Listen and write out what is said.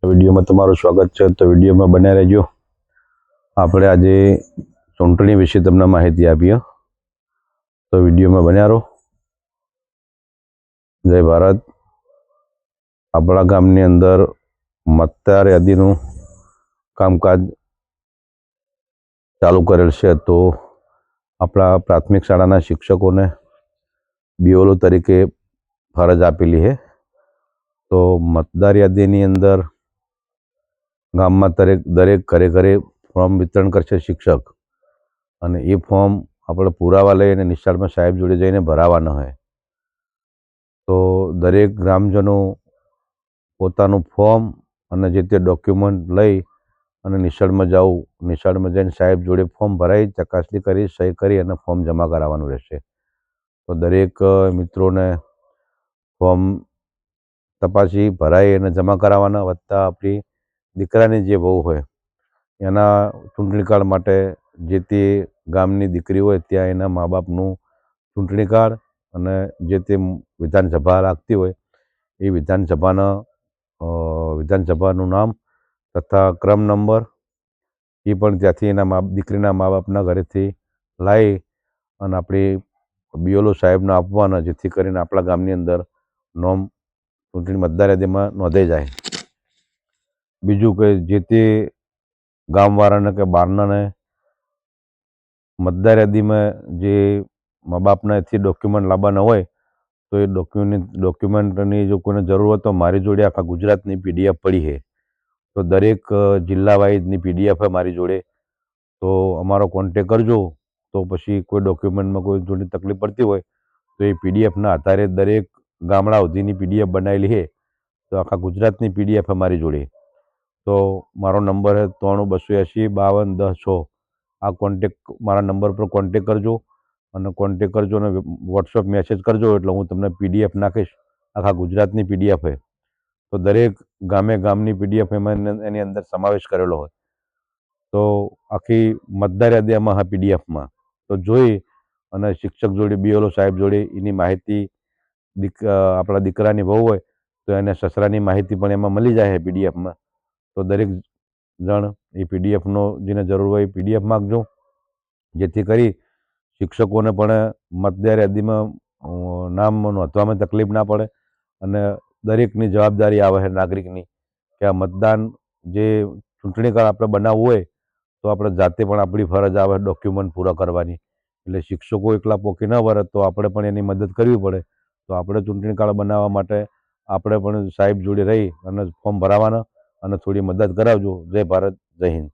વિડીયોમાં તમારું સ્વાગત છે। તો વિડીયોમાં બન્યા રહેજો। આપણે આજે ચૂંટણી વિશે તમને માહિતી આપીએ, તો વિડીયોમાં બન્યા રહો। જય ભારત। આપણા ગામની અંદર મતદાર યાદીનું કામકાજ ચાલુ કરેલ છે। તો આપણા પ્રાથમિક શાળાના શિક્ષકોને બીઓલો તરીકે ફરજ આપેલી છે। તો મતદાર યાદીની અંદર ગામમાં દરેક ઘરે ઘરે ફોર્મ વિતરણ કરશે શિક્ષક, અને એ ફોર્મ આપણે પુરાવા લઈને નિશાળમાં સાહેબ જોડે જઈને ભરાવાના હોય। તો દરેક ગ્રામજનો પોતાનું ફોર્મ અને જે તે ડોક્યુમેન્ટ લઈ અને નિશાળમાં જઈને સાહેબ જોડે ફોર્મ ભરાઈ ચકાસણી કરી સહી કરી અને ફોર્મ જમા કરાવવાનું રહેશે। તો દરેક મિત્રોને ફોર્મ તપાસી ભરાઈ અને જમા કરાવવાના, વત્તા આપણી દીકરાની જે વહુ હોય એના ચૂંટણી કાર્ડ માટે જે તે ગામની દીકરી હોય ત્યાં એના મા બાપનું ચૂંટણી કાર્ડ અને જે તે વિધાનસભા લાગતી હોય એ વિધાનસભાનું નામ તથા ક્રમ નંબર એ પણ ત્યાંથી એના દીકરીના મા બાપના ઘરેથી લાવી અને આપણી બીઓલો સાહેબને આપવાના, જેથી કરીને આપણા ગામની અંદર નોમ ચૂંટણી મતદાર યાદીમાં નોંધાઈ જાય। બીજું કે જે તે ગામવાળાને કે બહારનાને મતદાર યાદીમાં જે મા બાપનાથી ડોક્યુમેન્ટ લાવવાના હોય તો એ ડોક્યુમેન્ટની જો કોઈને જરૂર હોય તો મારી જોડે આખા ગુજરાતની PDF પડી છે। તો દરેક જિલ્લા વાઇઝની PDF છે મારી જોડે। તો અમારો કોન્ટેક કરજો। તો પછી કોઈ ડોક્યુમેન્ટમાં કોઈ થોડી તકલીફ પડતી હોય તો એ PDFના આધારે દરેક ગામડા સુધીની PDF બનાવેલી છે। તો આખા ગુજરાતની PDF છે મારી જોડે। તો મારો નંબર છે 9280521006। આ મારા નંબર પર કોન્ટેક કરજો અને વોટ્સઅપ મેસેજ કરજો, એટલે હું તમને PDF નાખીશ। આખા ગુજરાતની PDF છે। તો દરેક ગામની PDF એની અંદર સમાવેશ કરેલો હોય। તો આખી મતદાર યાદી આમાં PDFમાં તો જોઈ અને શિક્ષક જોડે બીઓલો સાહેબ જોડે એની માહિતી, આપણા દીકરાની વહુ હોય તો એને સસરાની માહિતી પણ એમાં મળી જાય PDFમાં। તો દરેક જણ એ PDFનો જેને જરૂર હોય એ PDF માગજો, જેથી કરી શિક્ષકોને પણ મતદાર યાદીમાં નામ નોંધવામાં તકલીફ ના પડે અને દરેકની જવાબદારી આવે છે નાગરિકની કે આ મતદાન જે ચૂંટણી કાર્ડ આપણે બનાવવું હોય તો આપણે જાતે પણ આપણી ફરજ આવે ડોક્યુમેન્ટ પૂરા કરવાની। એટલે શિક્ષકો એકલા પોકી ન વળે તો આપણે પણ એની મદદ કરવી પડે। તો આપણે ચૂંટણી કાર્ડ બનાવવા માટે આપણે પણ સાહેબ જોડે રહી અને ફોર્મ ભરાવાના અને થોડી મદદ કરાવજો। જય ભારત, જય હિન્દ।